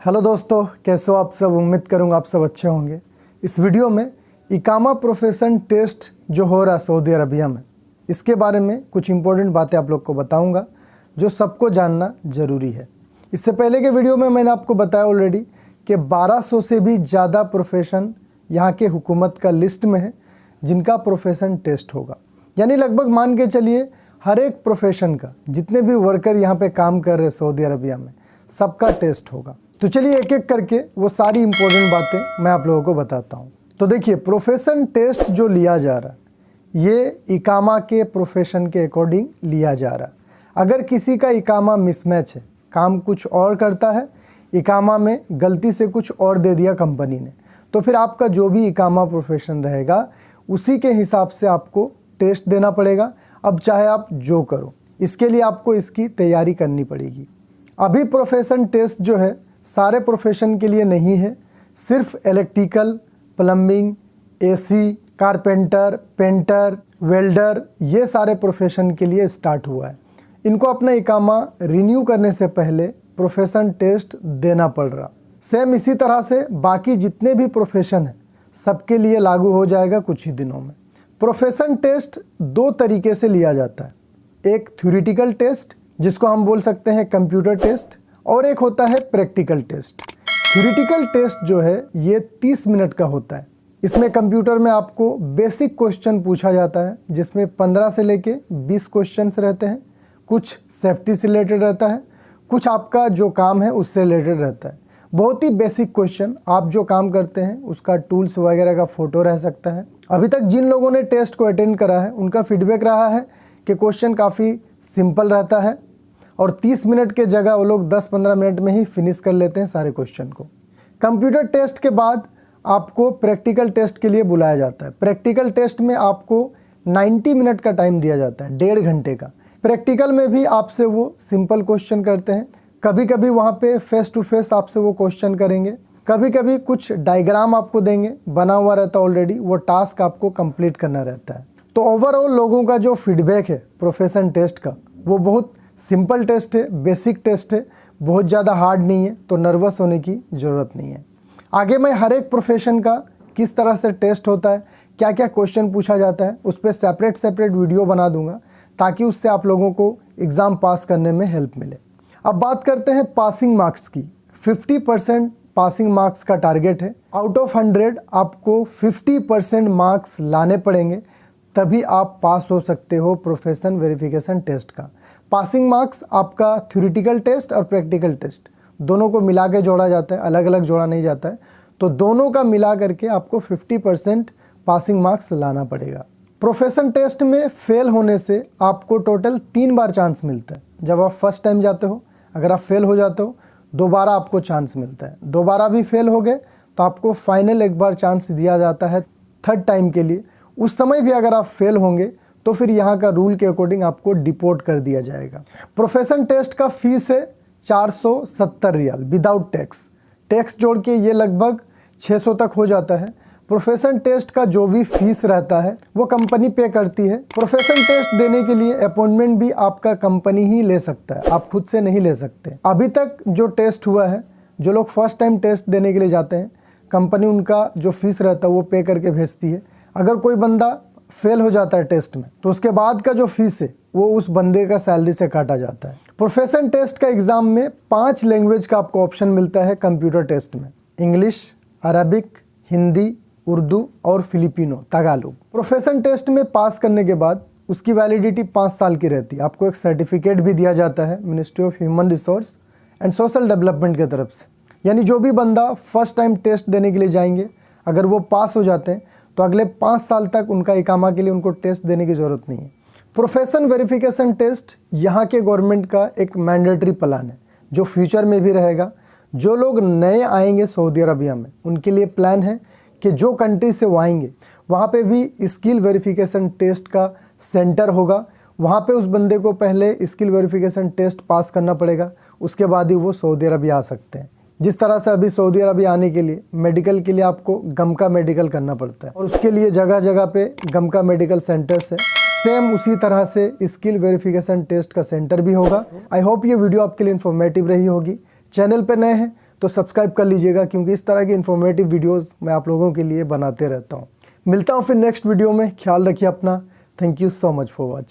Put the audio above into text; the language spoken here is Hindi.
हेलो दोस्तों, कैसे हो आप सब। उम्मीद करूंगा आप सब अच्छे होंगे। इस वीडियो में इकामा प्रोफेशन टेस्ट जो हो रहा है सऊदी अरबिया में, इसके बारे में कुछ इंपॉर्टेंट बातें आप लोग को बताऊंगा जो सबको जानना ज़रूरी है। इससे पहले के वीडियो में मैंने आपको बताया ऑलरेडी कि 1200 से भी ज़्यादा प्रोफेशन यहाँ के हुकूमत का लिस्ट में है जिनका प्रोफेशन टेस्ट होगा। यानी लगभग मान के चलिए हर एक प्रोफेशन का, जितने भी वर्कर यहाँ पे काम कर रहे हैं सऊदी अरबिया में, सबका टेस्ट होगा। तो चलिए एक एक करके वो सारी इंपॉर्टेंट बातें मैं आप लोगों को बताता हूँ। तो देखिए, प्रोफेशन टेस्ट जो लिया जा रहा है ये इकामा के प्रोफेशन के अकॉर्डिंग लिया जा रहा है। अगर किसी का इकामा मिसमैच है, काम कुछ और करता है, इकामा में गलती से कुछ और दे दिया कंपनी ने, तो फिर आपका जो भी इकामा प्रोफेशन रहेगा उसी के हिसाब से आपको टेस्ट देना पड़ेगा। अब चाहे आप जो करो, इसके लिए आपको इसकी तैयारी करनी पड़ेगी। अभी प्रोफेशन टेस्ट जो है सारे प्रोफेशन के लिए नहीं है, सिर्फ electrical, plumbing, AC, carpenter, painter, welder, ये सारे प्रोफेशन के लिए स्टार्ट हुआ है। इनको अपना इकामा रिन्यू करने से पहले प्रोफेशन टेस्ट देना पड़ रहा। सेम इसी तरह से बाकी जितने भी प्रोफेशन हैं सबके लिए लागू हो जाएगा कुछ ही दिनों में। प्रोफेशन टेस्ट दो तरीके से लिया जाता है, एक थ्योरेटिकल टेस्ट जिसको हम बोल सकते हैं कंप्यूटर टेस्ट, और एक होता है प्रैक्टिकल टेस्ट। थ्योरेटिकल टेस्ट जो है ये 30 मिनट का होता है। इसमें कंप्यूटर में आपको बेसिक क्वेश्चन पूछा जाता है जिसमें 15 से लेके 20 क्वेश्चंस रहते हैं। कुछ सेफ्टी से रिलेटेड रहता है, कुछ आपका जो काम है उससे रिलेटेड रहता है। बहुत ही बेसिक क्वेश्चन, आप जो काम करते हैं उसका टूल्स वगैरह का फ़ोटो रह सकता है। अभी तक जिन लोगों ने टेस्ट को अटेंड करा है उनका फीडबैक रहा है कि क्वेश्चन काफ़ी सिंपल रहता है और 30 मिनट के जगह वो लोग 10-15 मिनट में ही फिनिश कर लेते हैं सारे क्वेश्चन को। कंप्यूटर टेस्ट के बाद आपको प्रैक्टिकल टेस्ट के लिए बुलाया जाता है। प्रैक्टिकल टेस्ट में आपको 90 मिनट का टाइम दिया जाता है, 1.5 घंटे का। प्रैक्टिकल में भी आपसे वो सिंपल क्वेश्चन करते हैं, कभी कभी वहाँ पे फेस टू फेस आपसे वो क्वेश्चन करेंगे, कभी कभी कुछ डायग्राम आपको देंगे, बना हुआ रहता है ऑलरेडी, वो टास्क आपको कंप्लीट करना रहता है। तो ओवरऑल लोगों का जो फीडबैक है प्रोफेशन टेस्ट का, वो बहुत सिंपल टेस्ट है, बेसिक टेस्ट है, बहुत ज़्यादा हार्ड नहीं है, तो नर्वस होने की ज़रूरत नहीं है। आगे मैं हर एक प्रोफेशन का किस तरह से टेस्ट होता है, क्या क्या क्वेश्चन पूछा जाता है, उस पर सेपरेट वीडियो बना दूंगा ताकि उससे आप लोगों को एग्ज़ाम पास करने में हेल्प मिले। अब बात करते हैं पासिंग मार्क्स की। 50% पासिंग मार्क्स का टारगेट है। आउट ऑफ 100 आपको 50% मार्क्स लाने पड़ेंगे, तभी आप पास हो सकते हो प्रोफेशन वेरिफिकेशन टेस्ट का। पासिंग मार्क्स आपका थ्योरेटिकल टेस्ट और प्रैक्टिकल टेस्ट दोनों को मिला के जोड़ा जाता है, अलग अलग जोड़ा नहीं जाता है। तो दोनों का मिला करके आपको 50% पासिंग मार्क्स लाना पड़ेगा। प्रोफेशन टेस्ट में फेल होने से आपको टोटल 3 बार चांस मिलता है। जब आप फर्स्ट टाइम जाते हो, अगर आप फेल हो जाते हो, दोबारा आपको चांस मिलता है। दोबारा भी फेल हो गए तो आपको फाइनल एक बार चांस दिया जाता है थर्ड टाइम के लिए। उस समय भी अगर आप फेल होंगे तो फिर यहाँ का रूल के अकॉर्डिंग आपको डिपोर्ट कर दिया जाएगा। प्रोफेशन टेस्ट का फीस है 470 रियाल विदाउट टैक्स। टैक्स जोड़ के ये लगभग 600 तक हो जाता है। प्रोफेशन टेस्ट का जो भी फीस रहता है वो कंपनी पे करती है। प्रोफेशन टेस्ट देने के लिए अपॉइंटमेंट भी आपका कंपनी ही ले सकता है, आप खुद से नहीं ले सकते। अभी तक जो टेस्ट हुआ है, जो लोग फर्स्ट टाइम टेस्ट देने के लिए जाते हैं, कंपनी उनका जो फीस रहता है वो पे करके भेजती है। अगर कोई बंदा फेल हो जाता है टेस्ट में तो उसके बाद का जो फीस है वो उस बंदे का सैलरी से काटा जाता है। प्रोफेशन टेस्ट का एग्ज़ाम में 5 लैंग्वेज का आपको ऑप्शन मिलता है कंप्यूटर टेस्ट में, इंग्लिश, अरबिक, हिंदी, उर्दू और फिलिपिनो तागालोग। प्रोफेशन टेस्ट में पास करने के बाद उसकी वैलिडिटी 5 साल की रहती है। आपको एक सर्टिफिकेट भी दिया जाता है ministry of human resource and social development की तरफ से। यानी जो भी बंदा फर्स्ट टाइम टेस्ट देने के लिए जाएंगे, अगर वो पास हो जाते हैं तो अगले 5 साल तक उनका इकामा के लिए उनको टेस्ट देने की ज़रूरत नहीं है। प्रोफेशन वेरिफिकेशन टेस्ट यहाँ के गवर्नमेंट का एक मैंडेटरी प्लान है जो फ्यूचर में भी रहेगा। जो लोग नए आएंगे सऊदी अरबिया में उनके लिए प्लान है कि जो कंट्री से वो आएंगे वहाँ पे भी स्किल वेरिफिकेशन टेस्ट का सेंटर होगा। वहाँ पे उस बंदे को पहले स्किल वेरिफिकेशन टेस्ट पास करना पड़ेगा, उसके बाद ही वो सऊदी अरबिया आ सकते हैं। जिस तरह से अभी सऊदी अरबिया आने के लिए मेडिकल के लिए आपको गमका मेडिकल करना पड़ता है और उसके लिए जगह जगह पे गमका मेडिकल सेंटर्स है, सेम उसी तरह से स्किल वेरिफिकेशन टेस्ट का सेंटर भी होगा। आई होप ये वीडियो आपके लिए इन्फॉर्मेटिव रही होगी। चैनल पे नए हैं तो सब्सक्राइब कर लीजिएगा, क्योंकि इस तरह की इन्फॉर्मेटिव वीडियोस मैं आप लोगों के लिए बनाते रहता हूँ। मिलता हूँ फिर नेक्स्ट वीडियो में। ख्याल रखिए अपना। Thank you so much for watching.